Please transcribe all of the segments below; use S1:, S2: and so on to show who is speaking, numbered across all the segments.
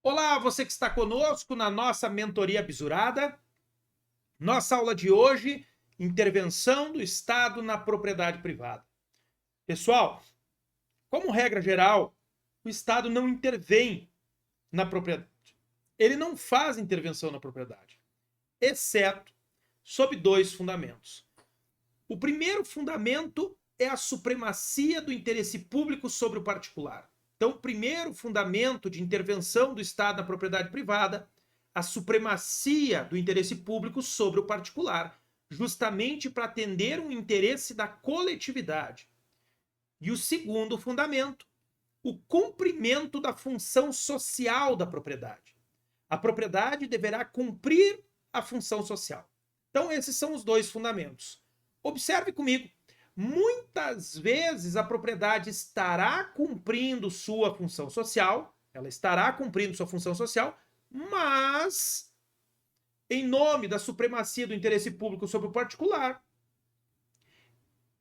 S1: Olá, você que está conosco na nossa mentoria bisurada. Nossa aula de hoje, intervenção do Estado na propriedade privada. Pessoal, como regra geral, o Estado não intervém na propriedade. Ele não faz intervenção na propriedade, exceto sob dois fundamentos. O primeiro fundamento é a supremacia do interesse público sobre o particular. Então, o primeiro fundamento de intervenção do Estado na propriedade privada, a supremacia do interesse público sobre o particular, justamente para atender um interesse da coletividade. E o segundo fundamento, o cumprimento da função social da propriedade. A propriedade deverá cumprir a função social. Então, esses são os dois fundamentos. Observe comigo. Muitas vezes a propriedade estará cumprindo sua função social, ela estará cumprindo sua função social, mas, em nome da supremacia do interesse público sobre o particular,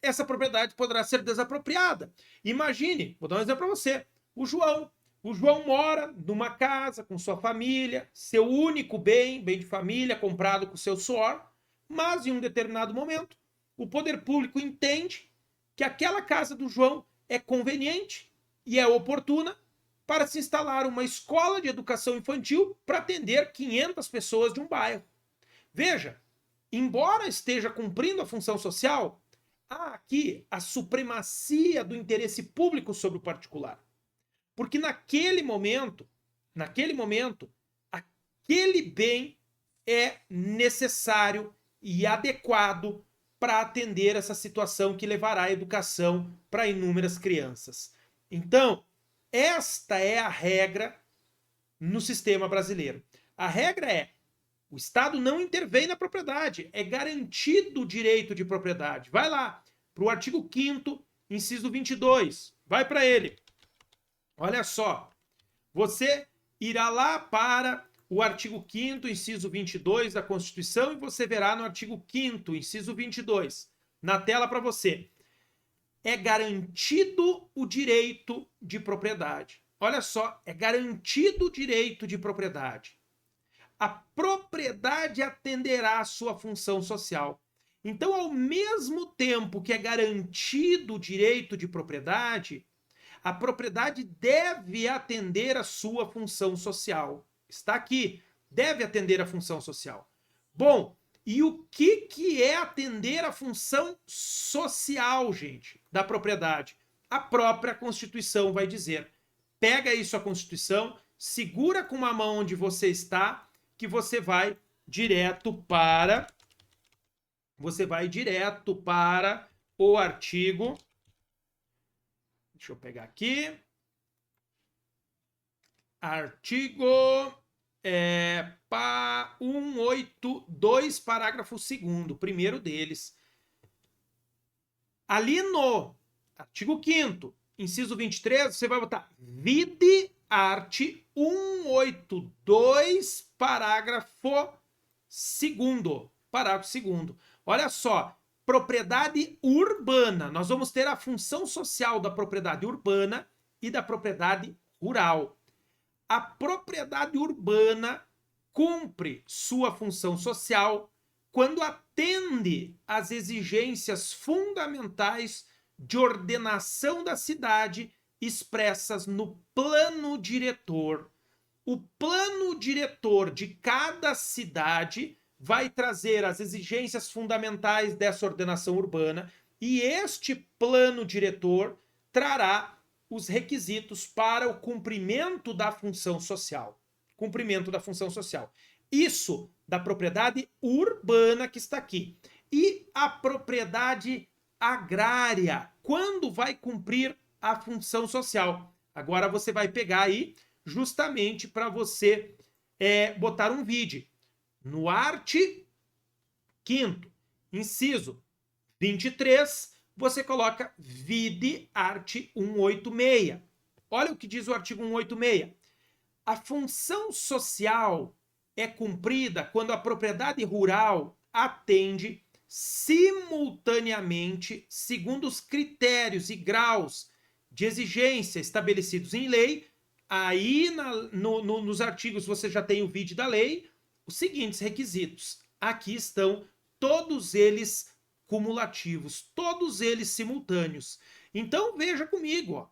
S1: essa propriedade poderá ser desapropriada. Imagine, vou dar um exemplo para você, o João. O João mora numa casa com sua família, seu único bem de família, comprado com seu suor, mas em um determinado momento, o poder público entende que aquela casa do João é conveniente e é oportuna para se instalar uma escola de educação infantil para atender 500 pessoas de um bairro. Veja, embora esteja cumprindo a função social, há aqui a supremacia do interesse público sobre o particular. Porque naquele momento, aquele bem é necessário e adequado para atender essa situação que levará a educação para inúmeras crianças. Então, esta é a regra no sistema brasileiro. A regra é: o Estado não intervém na propriedade, é garantido o direito de propriedade. Vai lá para o artigo 5º, inciso 22. Vai para ele. Olha só. Você irá lá para o artigo 5º, inciso 22 da Constituição, e você verá no artigo 5º, inciso 22, na tela para você. É garantido o direito de propriedade. Olha só, é garantido o direito de propriedade. A propriedade atenderá à sua função social. Então, ao mesmo tempo que é garantido o direito de propriedade, a propriedade deve atender à sua função social. Está aqui, deve atender à função social. Bom, e o que é atender à função social, gente, da propriedade? A própria Constituição vai dizer. Pega aí sua Constituição, segura com uma mão onde você está, que você vai direto para o artigo. Deixa eu pegar aqui. Artigo 182, parágrafo 2º, primeiro deles. Ali no artigo 5º, inciso 23, você vai botar vide art. 182, parágrafo 2º. Parágrafo 2º. Olha só, propriedade urbana. Nós vamos ter a função social da propriedade urbana e da propriedade rural. A propriedade urbana cumpre sua função social quando atende às exigências fundamentais de ordenação da cidade expressas no plano diretor. O plano diretor de cada cidade vai trazer as exigências fundamentais dessa ordenação urbana e este plano diretor trará os requisitos para o cumprimento da função social. Isso da propriedade urbana que está aqui. E a propriedade agrária, quando vai cumprir a função social? Agora você vai pegar aí justamente para você botar um vídeo. No art. 5º, inciso 23, você coloca vide art. 186. Olha o que diz o artigo 186. A função social é cumprida quando a propriedade rural atende simultaneamente, segundo os critérios e graus de exigência estabelecidos em lei, aí nos artigos você já tem o vídeo da lei, os seguintes requisitos. Aqui estão todos eles cumulativos, todos eles simultâneos. Então veja comigo, ó,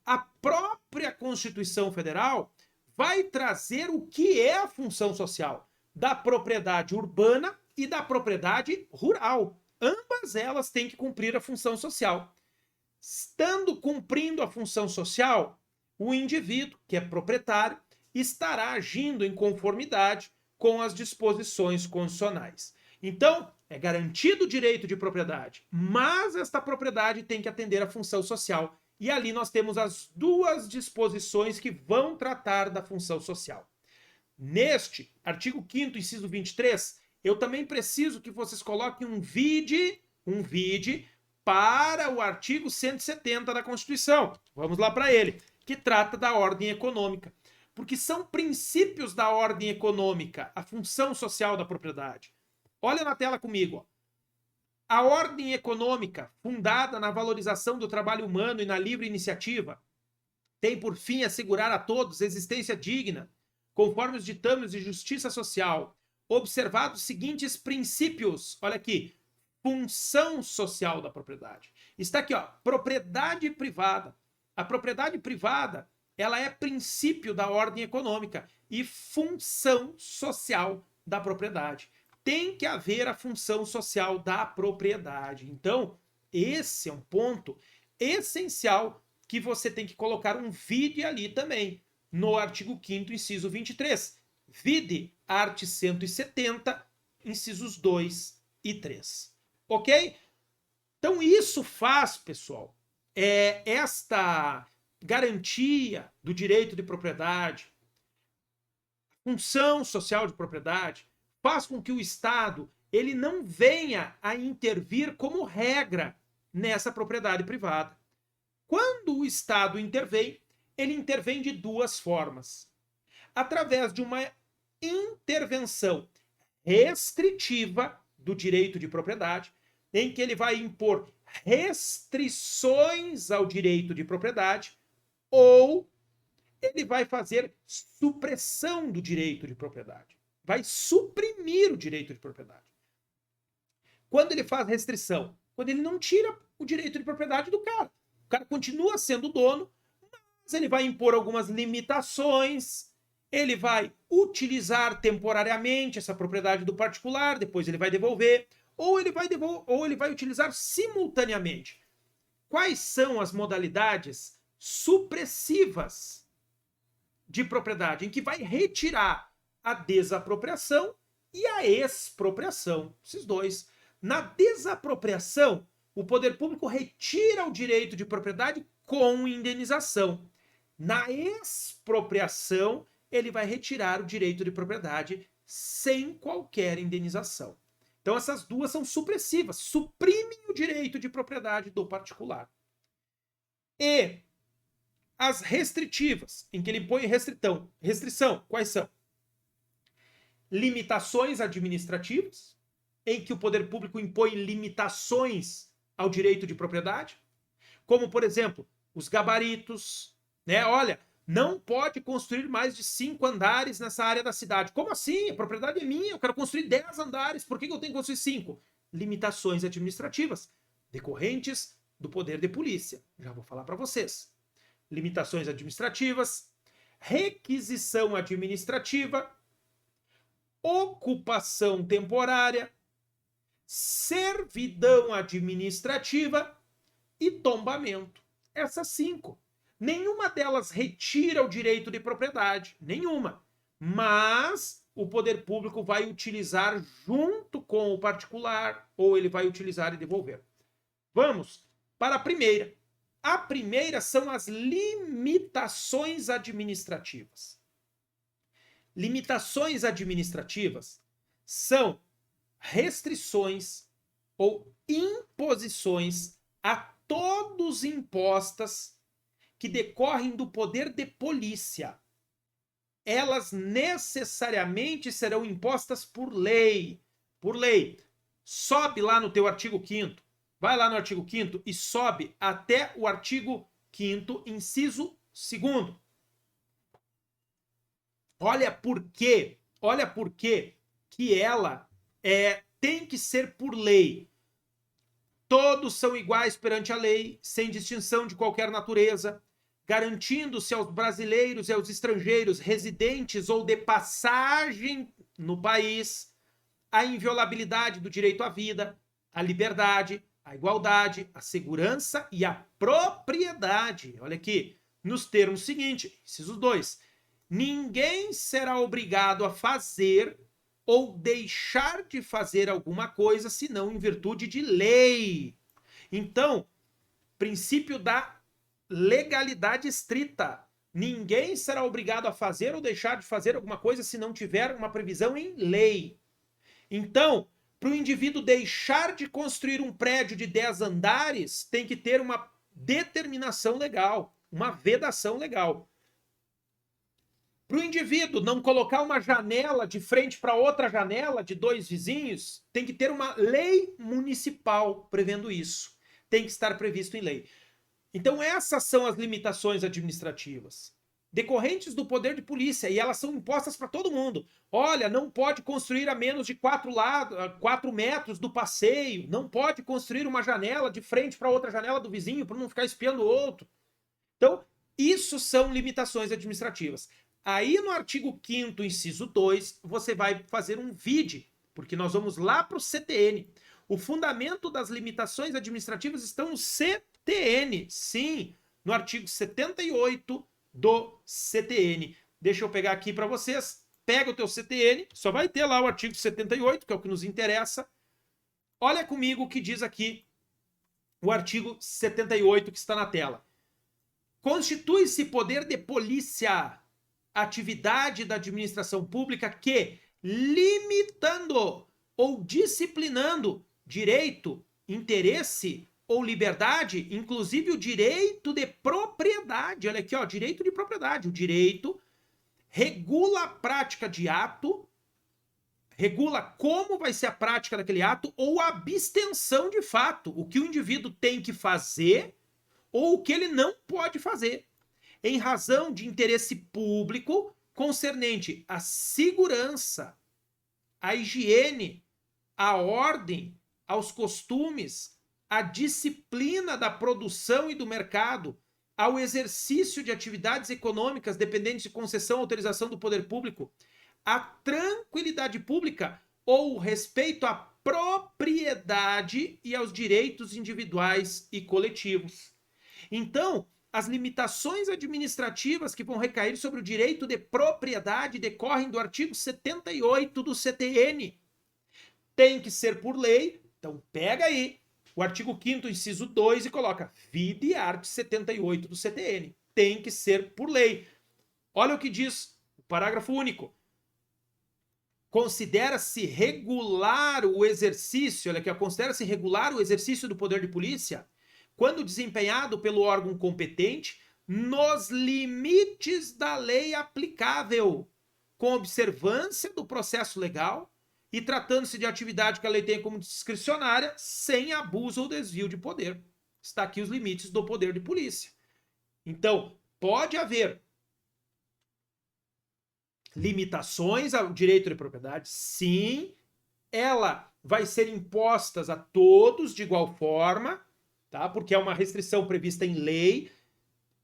S1: a própria Constituição Federal vai trazer o que é a função social da propriedade urbana e da propriedade rural. Ambas elas têm que cumprir a função social. Estando cumprindo a função social, o indivíduo, que é proprietário, estará agindo em conformidade com as disposições constitucionais. Então, é garantido o direito de propriedade, mas esta propriedade tem que atender à função social. E ali nós temos as duas disposições que vão tratar da função social. Neste artigo 5º, inciso 23, eu também preciso que vocês coloquem um vídeo para o artigo 170 da Constituição. Vamos lá para ele, que trata da ordem econômica. Porque são princípios da ordem econômica, a função social da propriedade. Olha na tela comigo, ó. A ordem econômica, fundada na valorização do trabalho humano e na livre iniciativa, tem por fim assegurar a todos existência digna, conforme os ditames de justiça social, observados os seguintes princípios. Olha aqui, função social da propriedade. Está aqui, ó, propriedade privada. A propriedade privada, ela é princípio da ordem econômica e função social da propriedade. Tem que haver a função social da propriedade. Então, esse é um ponto essencial que você tem que colocar um vídeo ali também, no artigo 5º, inciso 23. Vide art. 170, incisos 2 e 3. Ok? Então, isso faz, pessoal, esta garantia do direito de propriedade, função social de propriedade, faz com que o Estado ele não venha a intervir como regra nessa propriedade privada. Quando o Estado intervém, ele intervém de duas formas. Através de uma intervenção restritiva do direito de propriedade, em que ele vai impor restrições ao direito de propriedade, ou ele vai fazer supressão do direito de propriedade. Vai suprimir o direito de propriedade. Quando ele faz restrição? Quando ele não tira o direito de propriedade do cara. O cara continua sendo dono, mas ele vai impor algumas limitações, ele vai utilizar temporariamente essa propriedade do particular, depois ele vai devolver, ou ele vai utilizar simultaneamente. Quais são as modalidades supressivas de propriedade, em que vai retirar a desapropriação e a expropriação, esses dois. Na desapropriação, o poder público retira o direito de propriedade com indenização. Na expropriação, ele vai retirar o direito de propriedade sem qualquer indenização. Então essas duas são supressivas, suprimem o direito de propriedade do particular. E as restritivas, em que ele põe restrição, quais são? Limitações administrativas, em que o poder público impõe limitações ao direito de propriedade, como, por exemplo, os gabaritos, né? Olha, não pode construir mais de 5 andares nessa área da cidade. Como assim? A propriedade é minha, eu quero construir 10 andares, por que eu tenho que construir 5? Limitações administrativas, decorrentes do poder de polícia. Já vou falar para vocês. Limitações administrativas, requisição administrativa, ocupação temporária, servidão administrativa e tombamento. Essas 5. Nenhuma delas retira o direito de propriedade, nenhuma. Mas o poder público vai utilizar junto com o particular, ou ele vai utilizar e devolver. Vamos para a primeira. A primeira são as limitações administrativas. Limitações administrativas são restrições ou imposições a todos impostas que decorrem do poder de polícia. Elas necessariamente serão impostas por lei. Por lei. Sobe lá no teu artigo 5º. Vai lá no artigo 5º e sobe até o artigo 5º, inciso 2º. Olha por quê que ela tem que ser por lei. Todos são iguais perante a lei, sem distinção de qualquer natureza, garantindo-se aos brasileiros e aos estrangeiros residentes ou de passagem no país a inviolabilidade do direito à vida, à liberdade, à igualdade, à segurança e à propriedade. Olha aqui, nos termos seguintes, inciso 2. Ninguém será obrigado a fazer ou deixar de fazer alguma coisa senão em virtude de lei. Então, princípio da legalidade estrita. Ninguém será obrigado a fazer ou deixar de fazer alguma coisa se não tiver uma previsão em lei. Então, para o indivíduo deixar de construir um prédio de 10 andares, tem que ter uma determinação legal, uma vedação legal. Para o indivíduo não colocar uma janela de frente para outra janela de 2 vizinhos, tem que ter uma lei municipal prevendo isso. Tem que estar previsto em lei. Então essas são as limitações administrativas decorrentes do poder de polícia, e elas são impostas para todo mundo. Olha, não pode construir a menos de 4 metros do passeio, não pode construir uma janela de frente para outra janela do vizinho para não ficar espiando o outro. Então, isso são limitações administrativas. Aí no artigo 5º, inciso 2, você vai fazer um vide, porque nós vamos lá para o CTN. O fundamento das limitações administrativas estão no CTN, sim, no artigo 78 do CTN. Deixa eu pegar aqui para vocês. Pega o teu CTN, só vai ter lá o artigo 78, que é o que nos interessa. Olha comigo o que diz aqui o artigo 78 que está na tela. Constitui-se poder de polícia atividade da administração pública que, limitando ou disciplinando direito, interesse ou liberdade, inclusive o direito de propriedade. Olha aqui, ó, direito de propriedade. O direito regula a prática de ato, regula como vai ser a prática daquele ato ou a abstenção de fato, o que o indivíduo tem que fazer ou o que ele não pode fazer, em razão de interesse público concernente à segurança, à higiene, à ordem, aos costumes, à disciplina da produção e do mercado, ao exercício de atividades econômicas dependentes de concessão ou autorização do poder público, à tranquilidade pública ou respeito à propriedade e aos direitos individuais e coletivos. Então, as limitações administrativas que vão recair sobre o direito de propriedade decorrem do artigo 78 do CTN. Tem que ser por lei, então pega aí o artigo 5º, inciso 2 e coloca vide art. 78 do CTN. Tem que ser por lei. Olha o que diz o parágrafo único. Considera-se regular o exercício, olha aqui, considera-se regular o exercício do poder de polícia quando desempenhado pelo órgão competente nos limites da lei aplicável, com observância do processo legal e tratando-se de atividade que a lei tem como discricionária, sem abuso ou desvio de poder. Está aqui os limites do poder de polícia. Então, pode haver limitações ao direito de propriedade, sim, ela vai ser impostas a todos de igual forma, tá? Porque é uma restrição prevista em lei,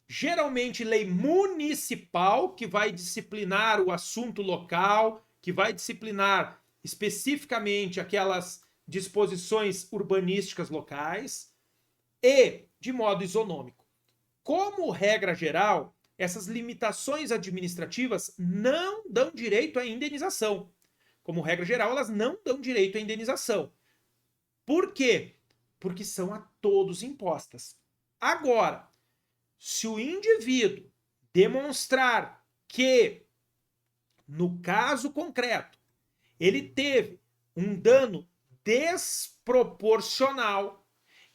S1: geralmente lei municipal, que vai disciplinar o assunto local, que vai disciplinar especificamente aquelas disposições urbanísticas locais e de modo isonômico. Como regra geral, essas limitações administrativas não dão direito à indenização. Como regra geral, elas não dão direito à indenização. Por quê? Porque são a todos impostas. Agora, se o indivíduo demonstrar que, no caso concreto, ele teve um dano desproporcional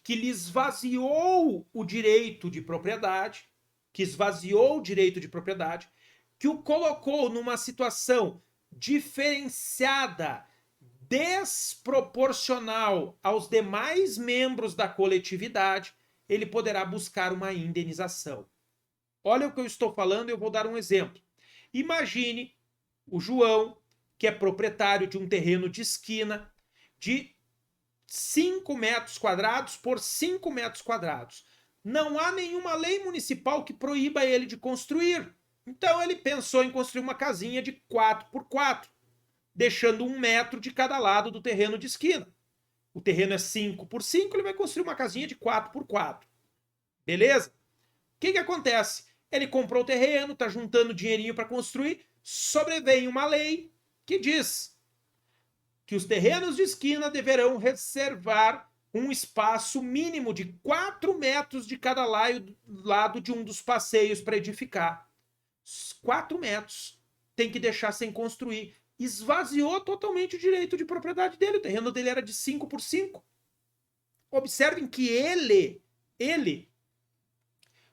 S1: que lhe esvaziou o direito de propriedade, que o colocou numa situação diferenciada, desproporcional aos demais membros da coletividade, ele poderá buscar uma indenização. Olha o que eu estou falando, eu vou dar um exemplo. Imagine O João, que é proprietário de um terreno de esquina de 5 metros quadrados por 5 metros quadrados. Não há nenhuma lei municipal que proíba ele de construir. Então ele pensou em construir uma casinha de 4 por 4, deixando 1 metro de cada lado do terreno de esquina. O terreno é 5 por 5, ele vai construir uma casinha de 4 por 4. Beleza? O que acontece? Ele comprou o terreno, está juntando dinheirinho para construir, sobrevém uma lei que diz que os terrenos de esquina deverão reservar um espaço mínimo de 4 metros de cada lado de um dos passeios para edificar. 4 metros. Tem que deixar sem construir. Esvaziou totalmente o direito de propriedade dele. O terreno dele era de 5 por 5. Observem que ele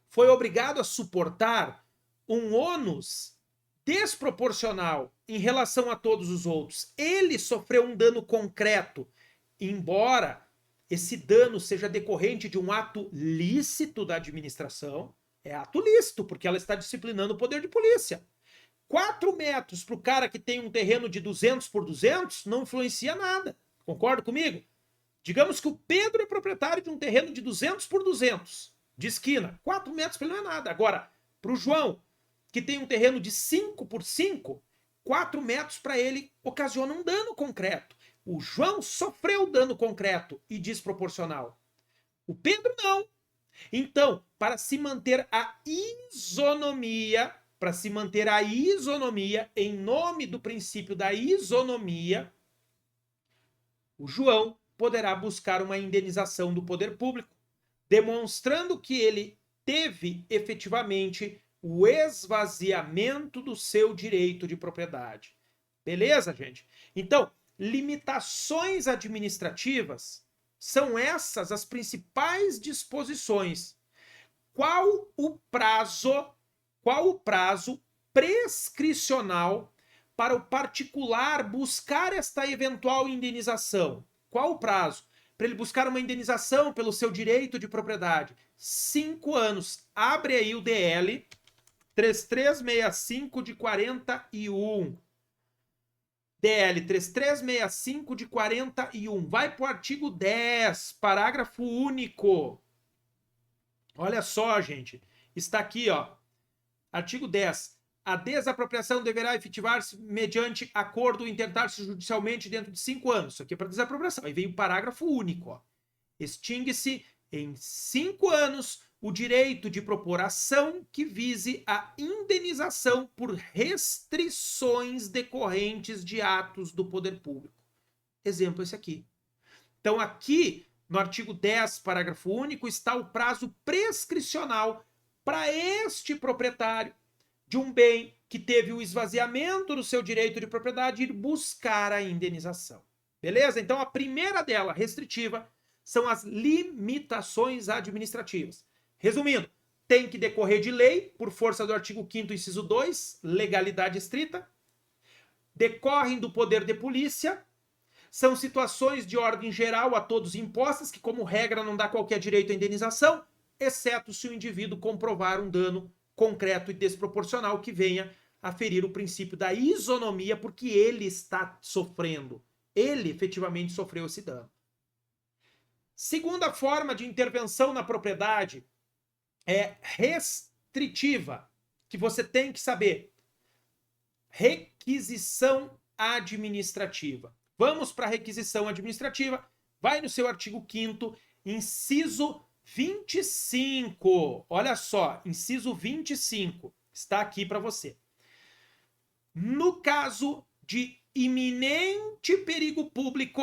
S1: foi obrigado a suportar um ônus desproporcional em relação a todos os outros. Ele sofreu um dano concreto, embora esse dano seja decorrente de um ato lícito da administração. É ato lícito, porque ela está disciplinando o poder de polícia. 4 metros para o cara que tem um terreno de 200 por 200 não influencia nada. Concorda comigo? Digamos que o Pedro é proprietário de um terreno de 200 por 200, de esquina. 4 metros para ele não é nada. Agora, para o João, que tem um terreno de 5 por 5, 4 metros para ele ocasiona um dano concreto. O João sofreu dano concreto e desproporcional. O Pedro não. Então, para se manter a isonomia, em nome do princípio da isonomia, o João poderá buscar uma indenização do poder público, demonstrando que ele teve efetivamente o esvaziamento do seu direito de propriedade. Beleza, gente? Então, limitações administrativas são essas as principais disposições. Qual o prazo prescricional para o particular buscar esta eventual indenização? Qual o prazo? Para ele buscar uma indenização pelo seu direito de propriedade? 5 anos. Abre aí o DL 3365 de 41. DL 3365 de 41. Vai para o artigo 10, parágrafo único. Olha só, gente. Está aqui, ó. Artigo 10. A desapropriação deverá efetivar-se mediante acordo intentar-se judicialmente dentro de 5 anos. Isso aqui é para desapropriação. Aí vem o parágrafo único. Ó. Extingue-se em 5 anos o direito de propor ação que vise a indenização por restrições decorrentes de atos do poder público. Exemplo esse aqui. Então aqui, no artigo 10, parágrafo único, está o prazo prescricional para este proprietário de um bem que teve o esvaziamento do seu direito de propriedade ir buscar a indenização. Beleza? Então a primeira dela, restritiva, são as limitações administrativas. Resumindo, tem que decorrer de lei, por força do artigo 5º, inciso 2, legalidade estrita. Decorrem do poder de polícia. São situações de ordem geral a todos impostas, que como regra não dá qualquer direito à indenização, exceto se o indivíduo comprovar um dano concreto e desproporcional que venha a ferir o princípio da isonomia, porque ele está sofrendo. Ele efetivamente sofreu esse dano. Segunda forma de intervenção na propriedade é restritiva, que você tem que saber. Requisição administrativa. Vamos para a requisição administrativa. Vai no seu artigo 5º, inciso 25. Olha só, inciso 25. Está aqui para você. No caso de iminente perigo público,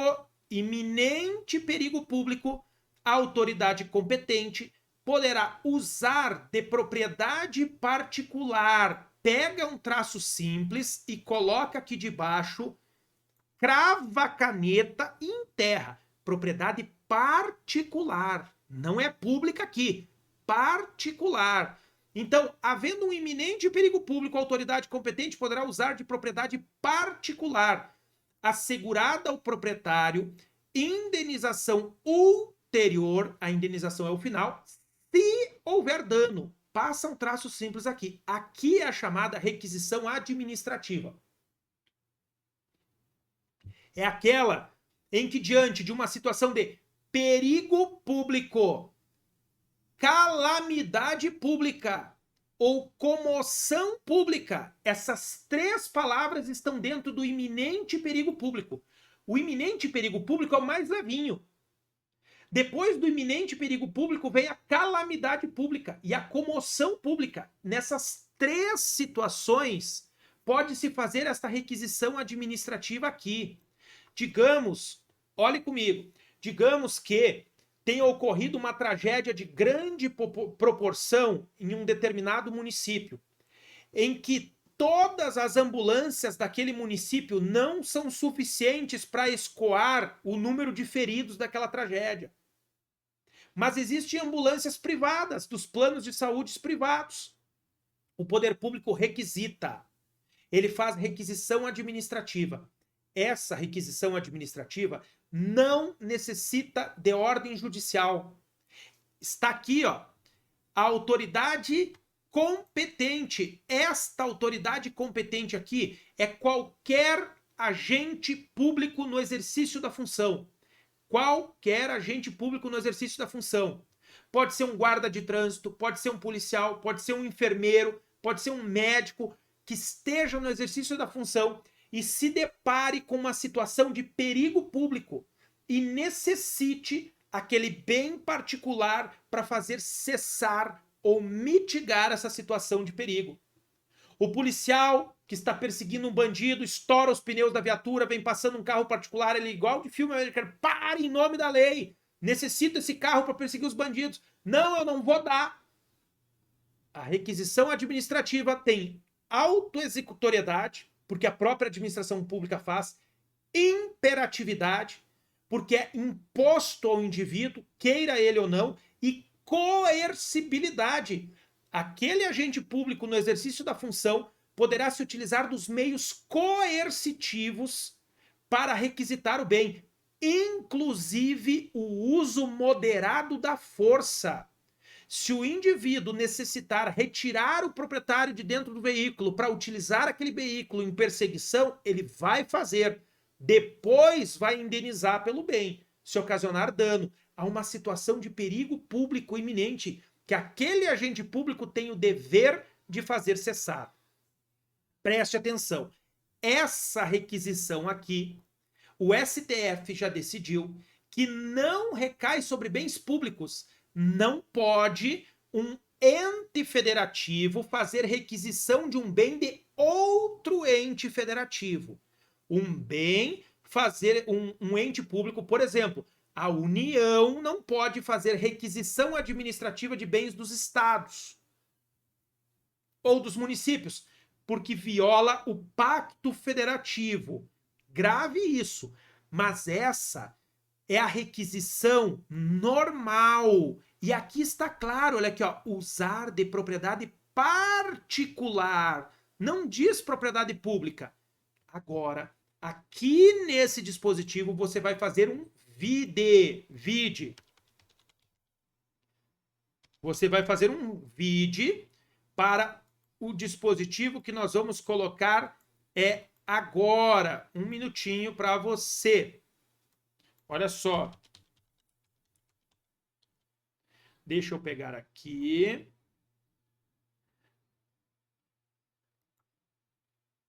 S1: a autoridade competente poderá usar de propriedade particular. Pega um traço simples e coloca aqui debaixo, crava a caneta e enterra. Propriedade particular. Não é pública aqui. Particular. Então, havendo um iminente perigo público, a autoridade competente poderá usar de propriedade particular, assegurada ao proprietário, indenização ulterior, a indenização é o final, se houver dano. Passa um traço simples aqui. Aqui é a chamada requisição administrativa. é aquela em que, diante de uma situação de perigo público, calamidade pública ou comoção pública, essas três palavras estão dentro do iminente perigo público. O iminente perigo público é o mais levinho. Depois do iminente perigo público vem a calamidade pública e a comoção pública. Nessas três situações, pode-se fazer esta requisição administrativa aqui. Digamos, olhe comigo, digamos que tenha ocorrido uma tragédia de grande proporção em um determinado município, em que todas as ambulâncias daquele município não são suficientes para escoar o número de feridos daquela tragédia. Mas existem ambulâncias privadas, dos planos de saúde privados. O poder público requisita. Ele faz requisição administrativa. Essa requisição administrativa não necessita de ordem judicial. Está aqui, ó, a autoridade competente. Esta autoridade competente aqui é qualquer agente público no exercício da função. Qualquer agente público no exercício da função. Pode ser um guarda de trânsito, pode ser um policial, pode ser um enfermeiro, pode ser um médico que esteja no exercício da função e se depare com uma situação de perigo público e necessite aquele bem particular para fazer cessar ou mitigar essa situação de perigo. O policial que está perseguindo um bandido, estoura os pneus da viatura, vem passando um carro particular, ele igual de filme americano, para em nome da lei, necessito esse carro para perseguir os bandidos. Não, eu não vou dar. A requisição administrativa tem autoexecutoriedade, porque a própria administração pública faz, imperatividade, porque é imposto ao indivíduo, queira ele ou não, e coercibilidade. Aquele agente público no exercício da função poderá se utilizar dos meios coercitivos para requisitar o bem, inclusive o uso moderado da força. Se o indivíduo necessitar retirar o proprietário de dentro do veículo para utilizar aquele veículo em perseguição, ele vai fazer. Depois vai indenizar pelo bem, se ocasionar dano a uma situação de perigo público iminente, que aquele agente público tem o dever de fazer cessar. Preste atenção. Essa requisição aqui, o STF já decidiu que não recai sobre bens públicos. Não pode um ente federativo fazer requisição de um bem de outro ente federativo. Um bem fazer um ente público, por exemplo, a União não pode fazer requisição administrativa de bens dos estados ou dos municípios, porque viola o pacto federativo. Grave isso. Mas essa é a requisição normal. E aqui está claro, olha aqui, ó, usar de propriedade particular. Não diz propriedade pública. Agora, aqui nesse dispositivo, você vai fazer um vide. Você vai fazer um vide para o dispositivo que nós vamos colocar agora. Um minutinho para você. Olha só. Deixa eu pegar aqui.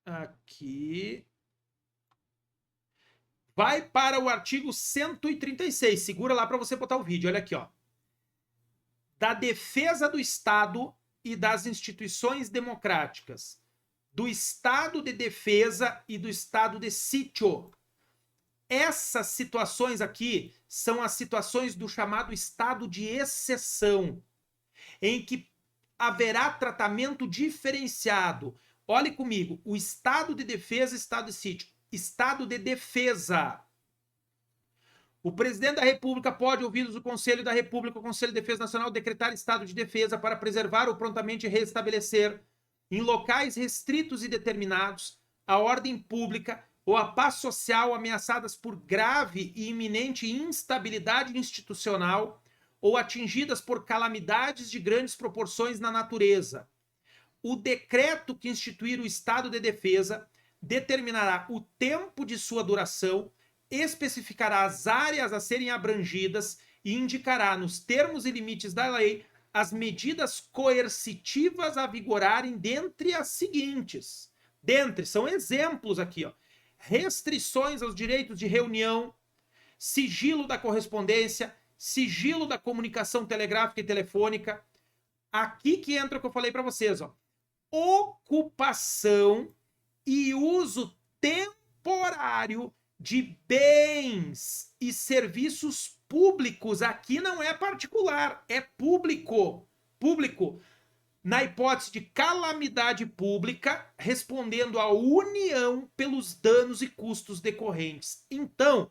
S1: Aqui. Vai para o artigo 136. Segura lá para você botar o vídeo. Olha aqui, ó. Da defesa do Estado e das instituições democráticas. Do estado de defesa e do estado de sítio. Essas situações aqui são as situações do chamado estado de exceção, em que haverá tratamento diferenciado. Olhe comigo, o estado de defesa e estado de sítio. Estado de defesa. O presidente da República pode, ouvidos o Conselho da República, o Conselho de Defesa Nacional, decretar estado de defesa para preservar ou prontamente restabelecer, em locais restritos e determinados, a ordem pública ou a paz social ameaçadas por grave e iminente instabilidade institucional ou atingidas por calamidades de grandes proporções na natureza. O decreto que instituir o estado de defesa determinará o tempo de sua duração especificará as áreas a serem abrangidas e indicará, nos termos e limites da lei, as medidas coercitivas a vigorarem dentre as seguintes. Dentre, são exemplos aqui, ó. Restrições aos direitos de reunião, sigilo da correspondência, sigilo da comunicação telegráfica e telefônica. Aqui que entra o que eu falei para vocês, ó. Ocupação e uso temporário de bens e serviços públicos. Aqui não é particular, é público. Público. Na hipótese de calamidade pública, respondendo à União pelos danos e custos decorrentes. Então,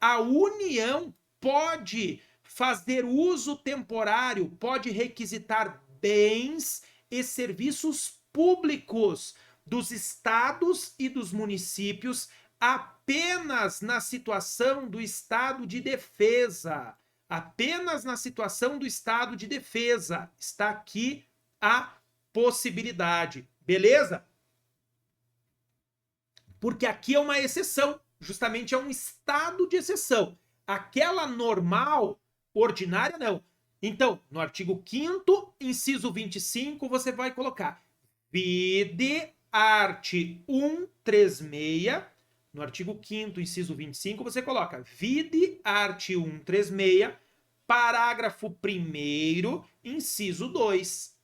S1: a União pode fazer uso temporário, pode requisitar bens e serviços públicos dos estados e dos municípios apenas na situação do estado de defesa. Apenas na situação do estado de defesa. Está aqui a possibilidade. Beleza? Porque aqui é uma exceção. Justamente é um estado de exceção. Aquela normal, ordinária, não. Então, no artigo 5º, inciso 25, você vai colocar vide art. 136. No artigo 5º, inciso 25, você coloca vide art. 136, parágrafo 1º, inciso 2.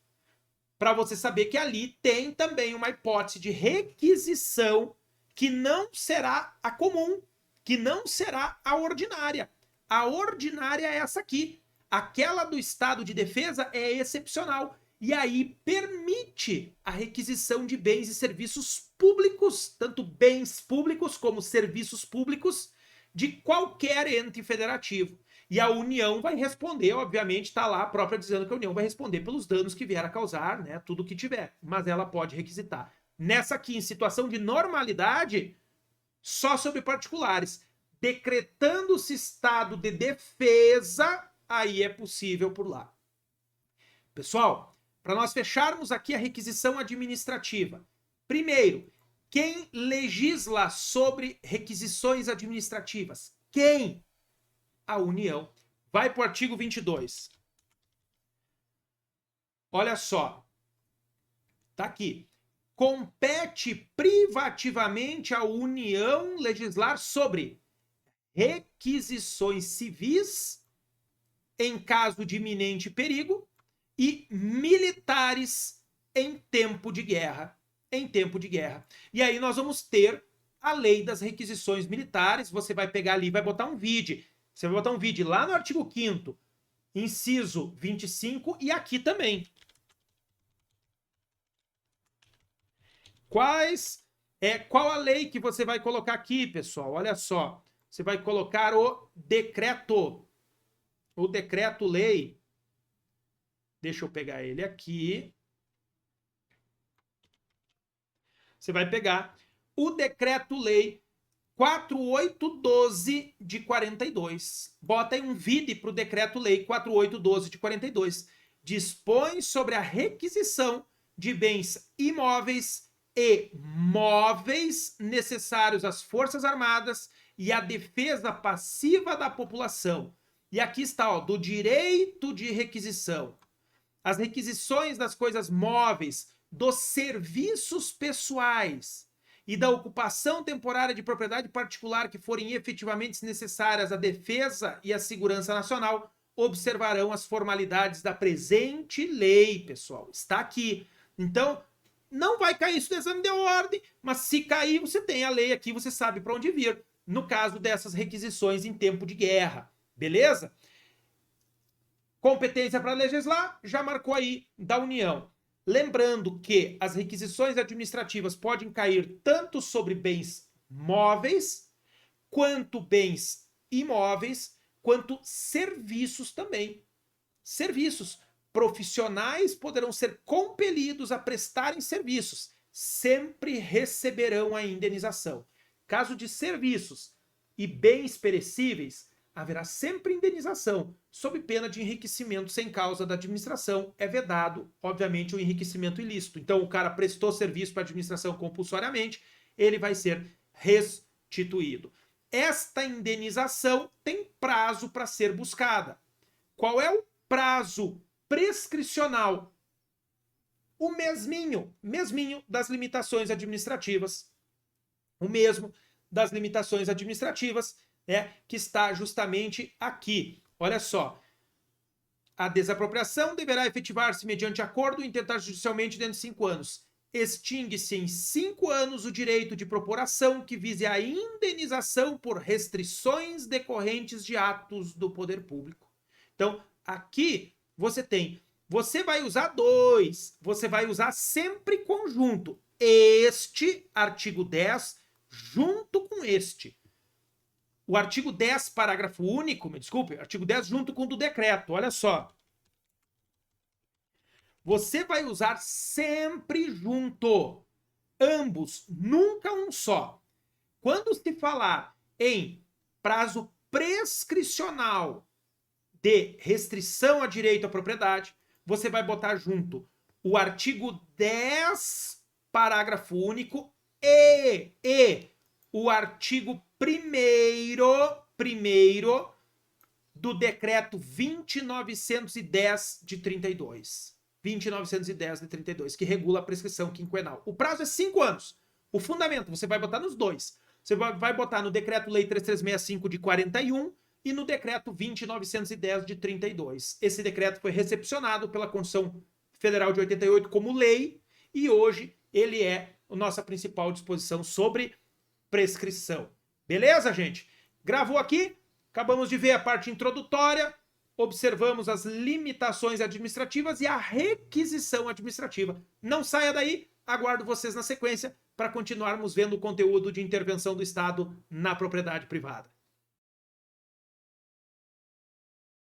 S1: Para você saber que ali tem também uma hipótese de requisição que não será a comum, que não será a ordinária. A ordinária é essa aqui. Aquela do estado de defesa é excepcional. E aí permite a requisição de bens e serviços públicos, tanto bens públicos como serviços públicos, de qualquer ente federativo. E a União vai responder, obviamente, está lá a própria dizendo que a União vai responder pelos danos que vier a causar, né? Tudo que tiver. Mas ela pode requisitar. Nessa aqui, em situação de normalidade, só sobre particulares. Decretando-se estado de defesa, aí é possível por lá. Pessoal, para nós fecharmos aqui a requisição administrativa. Primeiro, quem legisla sobre requisições administrativas? Quem? A União. Vai para o artigo 22. Olha só. Tá aqui. Compete privativamente à União legislar sobre requisições civis em caso de iminente perigo e militares em tempo de guerra. Em tempo de guerra. E aí nós vamos ter a lei das requisições militares. Você vai pegar ali e vai botar um vídeo. Você vai botar um vídeo lá no artigo 5º, inciso 25, e aqui também. Qual a lei que você vai colocar aqui, pessoal? Olha só. Você vai colocar o decreto. O decreto-lei. Deixa eu pegar ele aqui. Você vai pegar o decreto-lei 4812 de 42. Bota aí um vide para o decreto-lei 4812 de 42. Dispõe sobre a requisição de bens imóveis e móveis necessários às Forças Armadas e à defesa passiva da população. E aqui está, ó, do direito de requisição. As requisições das coisas móveis, dos serviços pessoais e da ocupação temporária de propriedade particular que forem efetivamente necessárias à defesa e à segurança nacional, observarão as formalidades da presente lei, pessoal. Está aqui. Então, não vai cair isso no exame de ordem, mas se cair, você tem a lei aqui, você sabe para onde vir, no caso dessas requisições em tempo de guerra. Beleza? Competência para legislar, já marcou aí da União. Lembrando que as requisições administrativas podem cair tanto sobre bens móveis, quanto bens imóveis, quanto serviços também. Serviços. Profissionais poderão ser compelidos a prestarem serviços. Sempre receberão a indenização. Caso de serviços e bens perecíveis, haverá sempre indenização, sob pena de enriquecimento sem causa da administração. É vedado, obviamente, o enriquecimento ilícito. Então, o cara prestou serviço para a administração compulsoriamente, ele vai ser restituído. esta indenização tem prazo para ser buscada. Qual é o prazo prescricional? O mesminho das limitações administrativas. O mesmo das limitações administrativas, que está justamente aqui. Olha só. A desapropriação deverá efetivar-se mediante acordo intentado judicialmente dentro de 5 anos. Extingue-se em 5 anos o direito de propor ação que vise a indenização por restrições decorrentes de atos do poder público. Então, aqui você vai usar dois, você vai usar sempre conjunto. Este artigo 10 junto com este. O artigo 10, parágrafo único, me desculpe, artigo 10 junto com o do decreto, olha só. Você vai usar sempre junto, ambos, nunca um só. Quando se falar em prazo prescricional de restrição a direito à propriedade, você vai botar junto o artigo 10, parágrafo único e o artigo 1º do decreto 20.910 de 32. 20.910 de 32, que regula a prescrição quinquenal. O prazo é 5 anos. O fundamento você vai botar nos dois. Você vai botar no decreto-lei 3365 de 41 e no decreto 20.910 de 32. Esse decreto foi recepcionado pela Constituição Federal de 88 como lei e hoje ele é a nossa principal disposição sobre prescrição. Beleza, gente? Gravou aqui? Acabamos de ver a parte introdutória, observamos as limitações administrativas e a requisição administrativa. Não saia daí, aguardo vocês na sequência para continuarmos vendo o conteúdo de intervenção do Estado na propriedade privada.